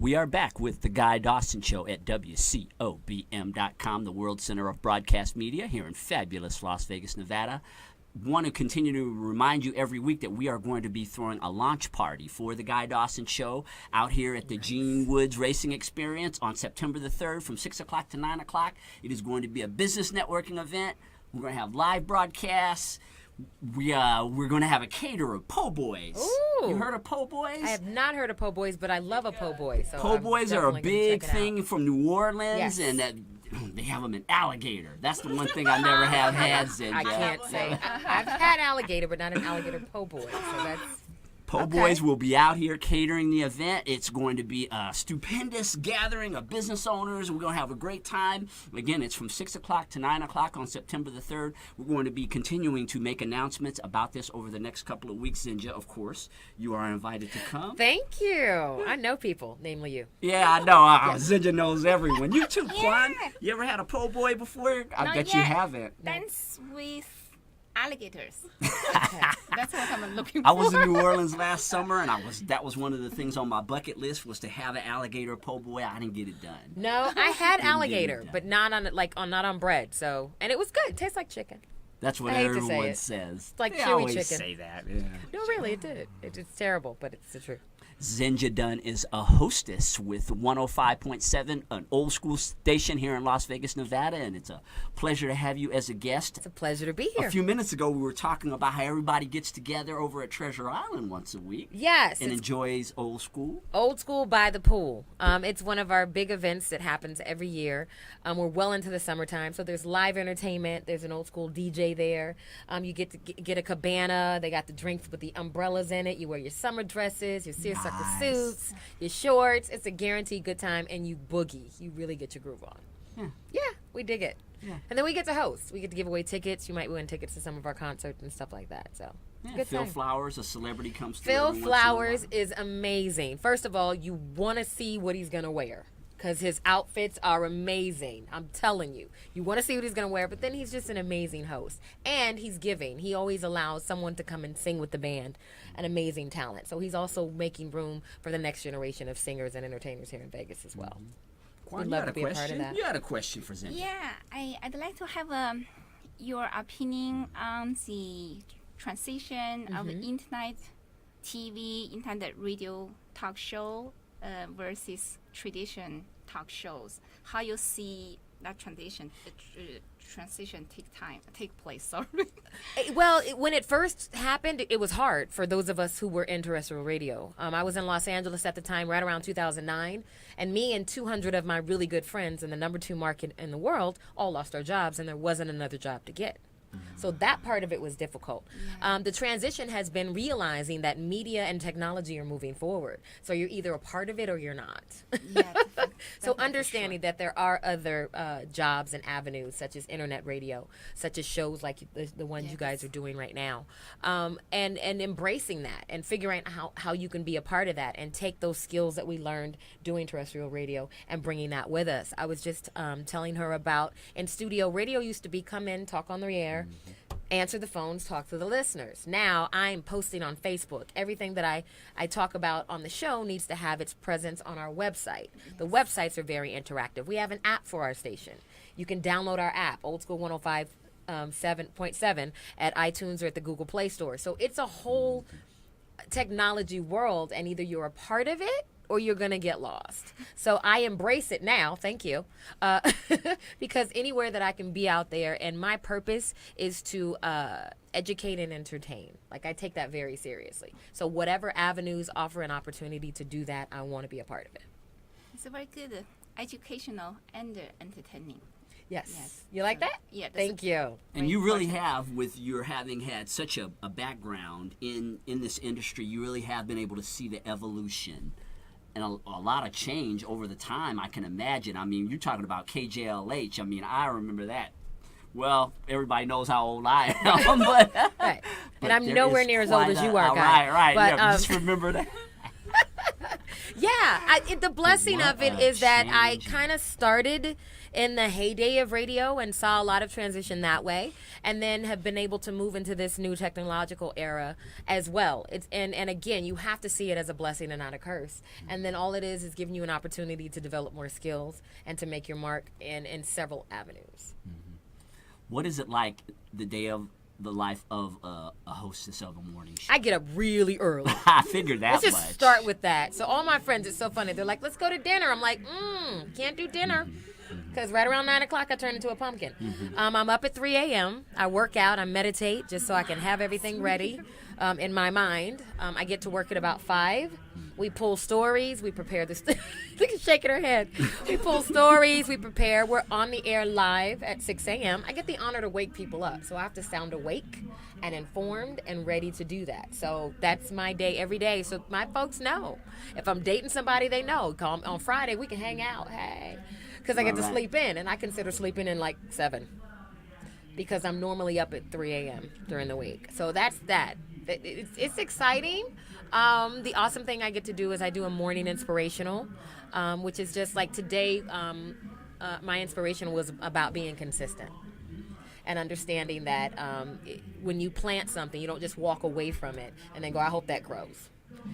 We are back with the Guy Dawson Show at WCOBM.com, the World Center of Broadcast Media here in fabulous Las Vegas, Nevada. Want to continue to remind you every week that we are going to be throwing a launch party for the Guy Dawson Show out here at the Gene Woods Racing Experience on September the 3rd from 6 o'clock to 9 o'clock. It is going to be a business networking event. We're going to have live broadcasts. We're going to have a caterer, Po' Boys. Ooh. You heard of Po' Boys? I have not heard of Po' Boys, but I love a Po' Boy. So Po' Boys are a big thing out. from New Orleans, Yes. and they have them in alligator. That's the one thing I never have had, Zenja. I can't say. I've had alligator, but not an alligator Po' Boy. So that's... Po' Boys will be out here catering the event. It's going to be a stupendous gathering of business owners. We're going to have a great time. Again, it's from 6 o'clock to 9 o'clock on September the 3rd. We're going to be continuing to make announcements about this over the next couple of weeks. Zenja, of course, you are invited to come. Thank you. I know people, namely you. Yeah, I know. Zenja knows everyone. You too, Kwan. You ever had a Po' Boy before? I Not bet yet. you haven't. Dance with alligators. That's what I'm looking for. I was in New Orleans last summer, and that was one of the things on my bucket list was to have an alligator Po' Boy. I didn't get it done. No, I had alligator, done. but not on bread. So, and it was good. It tastes like chicken. That's what I hate to say everyone it. says. It's like They chewy always chicken. say that. Yeah. No, really, it did. It's terrible, but it's the truth. Zenja Dunn is a hostess with 105.7, an old school station here in Las Vegas, Nevada, and it's a pleasure to have you as a guest. It's a pleasure to be here. A few minutes ago, we were talking about how everybody gets together over at Treasure Island once a week. Yes. And enjoys old school. Old School by the Pool. It's one of our big events that happens every year. We're well into the summertime, so there's live entertainment. There's an old school DJ there. You get to get a cabana. They got the drinks with the umbrellas in it. You wear your summer dresses, your seersucker suits, your shorts. It's a guaranteed good time, and you boogie. You really get your groove on. Yeah, we dig it. Yeah. And then we get to host. We get to give away tickets. You might win tickets to some of our concerts and stuff like that. So. Good Phil time. Flowers, a celebrity, comes through. Phil every once in a Flowers while. is amazing. First of all, you want to see what he's going to wear because his outfits are amazing. I'm telling you. You want to see what he's going to wear, but then he's just an amazing host. And he's giving. He always allows someone to come and sing with the band, an amazing talent. So he's also making room for the next generation of singers and entertainers here in Vegas as well. Kwan, We'd you love had a to be a part question? of that. You had a question for Zenja. Yeah, I'd like to have your opinion on the transition of internet TV, internet radio talk show versus tradition talk shows. How you see that transition take place? Sorry. Well, when it first happened, it was hard for those of us who were in terrestrial radio. I was in Los Angeles at the time, right around 2009, and me and 200 of my really good friends in the number 2 market in the world all lost our jobs, and there wasn't another job to get. So that part of it was difficult. The transition has been realizing that media and technology are moving forward. So you're either a part of it or you're not. So understanding that there are other jobs and avenues, such as internet radio, such as shows like the ones you guys are doing right now, and embracing that and figuring out how you can be a part of that and take those skills that we learned doing terrestrial radio and bringing that with us. I was just telling her about in studio radio used to be come in, talk on the air, answer the phones, talk to the listeners. Now I'm posting on Facebook. Everything that I talk about on the show needs to have its presence on our website. The websites are very interactive. We have an app for our station. You can download our app, Old School 105.7 at iTunes or at the Google Play Store. So it's a whole technology world, and either you're a part of it or you're going to get lost. So I embrace it now, thank you, because anywhere that I can be out there, and my purpose is to educate and entertain. Like, I take that very seriously. So whatever avenues offer an opportunity to do that, I want to be a part of it. It's a very good educational and entertaining. Yes. You like that? Yeah. Thank you. And you really have, with your having had such a background in this industry, you really have been able to see the evolution and a lot of change over the time, I can imagine. I mean, you're talking about KJLH. I mean, I remember that. Well, everybody knows how old I am. But, Right. but And I'm there nowhere is near as quite old as you are, Guy. Right. But, Yeah, just remember that. The blessing What of it a is that I change. kind of started in the heyday of radio and saw a lot of transition that way, and then have been able to move into this new technological era as well. And again, you have to see it as a blessing and not a curse. And then all it is giving you an opportunity to develop more skills and to make your mark in several avenues. What is it like the day of the life of a hostess of a morning show? I get up really early. I figured that Let's just much. start with that. So all my friends, it's so funny. They're like, let's go to dinner. I'm like, can't do dinner. Because right around 9 o'clock, I turn into a pumpkin. I'm up at 3 a.m. I work out. I meditate just so I can have everything ready in my mind. I get to work at about 5. We pull stories. We prepare this. Look at shaking her head. We pull stories. We prepare. We're on the air live at 6 a.m. I get the honor to wake people up. So I have to sound awake and informed and ready to do that. So that's my day every day. So my folks know. If I'm dating somebody, they know. Call me on Friday. We can hang out. Hey. Because I get to All right. sleep in. And I consider sleeping in like 7. Because I'm normally up at 3 a.m. during the week. So that's that. It's exciting. The awesome thing I get to do is I do a morning inspirational, which is just like today, my inspiration was about being consistent and understanding that when you plant something, you don't just walk away from it and then go, I hope that grows.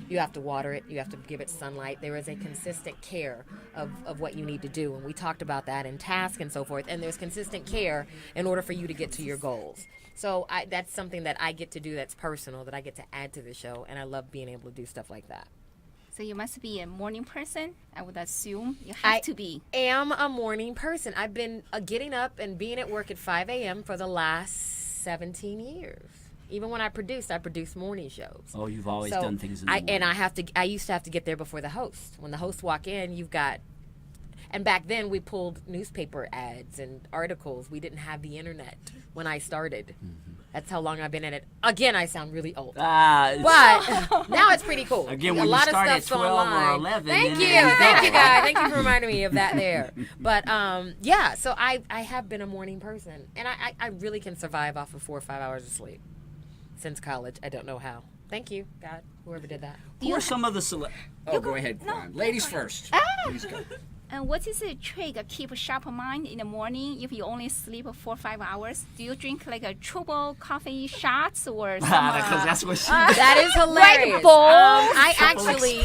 You have to water it. You have to give it sunlight. There is a consistent care of what you need to do. And we talked about that in task and so forth. And there's consistent care in order for you to get to your goals. So that's something that I get to do that's personal, that I get to add to the show. And I love being able to do stuff like that. So you must be a morning person. I would assume you have to be. I am a morning person. I've been getting up and being at work at 5 a.m. for the last 17 years. Even when I produced morning shows. Oh, you've always done things in the morning. I used to have to get there before the host. When the hosts walk in, and back then we pulled newspaper ads and articles. We didn't have the internet when I started. That's how long I've been in it. Again, I sound really old. But now it's pretty cool. Again, a when lot you start of at stuff's 12 online. or 11. Thank then you. there Thank you, go. guys. Thank you for reminding me of that there. But, so I have been a morning person. And I really can survive off of 4 or 5 hours of sleep. Since college. I don't know how. Thank you, God, whoever did that. Who are some of the go ahead, Kwan. Ladies first. Please go. And what is the trick to keep a sharp mind in the morning if you only sleep 4 or 5 hours? Do you drink like a triple coffee shots or some? Because that's what she That is hilarious. Red Bull. I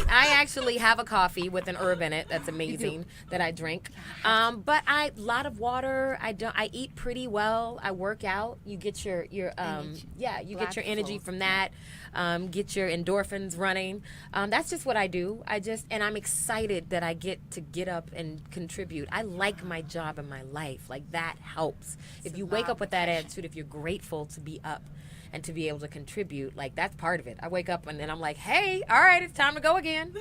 actually have a coffee with an herb in it. That's amazing that I drink. But a lot of water. I eat pretty well. I work out. You get your get your energy from that. Get your endorphins running. That's just what I do. And I'm excited that I get to get up and contribute. I like my job and my life. Like that helps. If you wake up with that attitude, if you're grateful to be up and to be able to contribute, like that's part of it. I wake up and then I'm like, hey, all right, it's time to go again.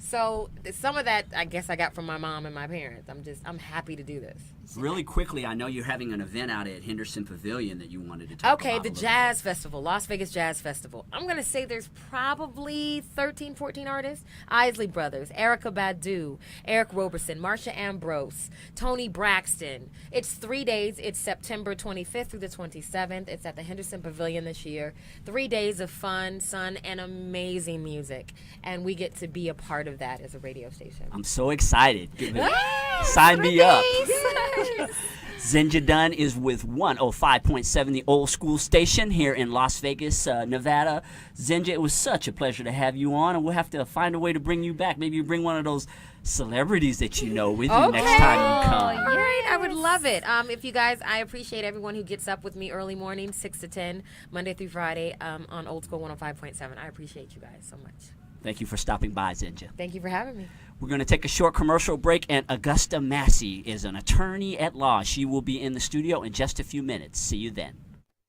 So some of that, I guess I got from my mom and my parents. I'm happy to do this. Really quickly, I know you're having an event out at Henderson Pavilion that you wanted to talk about. Okay, the Jazz Festival, Las Vegas Jazz Festival. I'm going to say there's probably 13, 14 artists. Isley Brothers, Erykah Badu, Eric Roberson, Marsha Ambrose, Tony Braxton. It's 3 days. It's September 25th through the 27th. It's at the Henderson Pavilion this year. 3 days of fun, sun, and amazing music. And we get to be a part of that as a radio station. I'm so excited. Yes, Sign me up. Yes. Zenja Dunn is with 105.7, the old school station here in Las Vegas, Nevada. Zenja, it was such a pleasure to have you on, and we'll have to find a way to bring you back. Maybe you bring one of those celebrities that you know with you next time you come. All right, I would love it. If you guys, I appreciate everyone who gets up with me early morning, 6 to 10, Monday through Friday, on Old School 105.7. I appreciate you guys so much. Thank you for stopping by, Zenja. Thank you for having me. We're going to take a short commercial break, and Augusta Massey is an attorney at law. She will be in the studio in just a few minutes. See you then.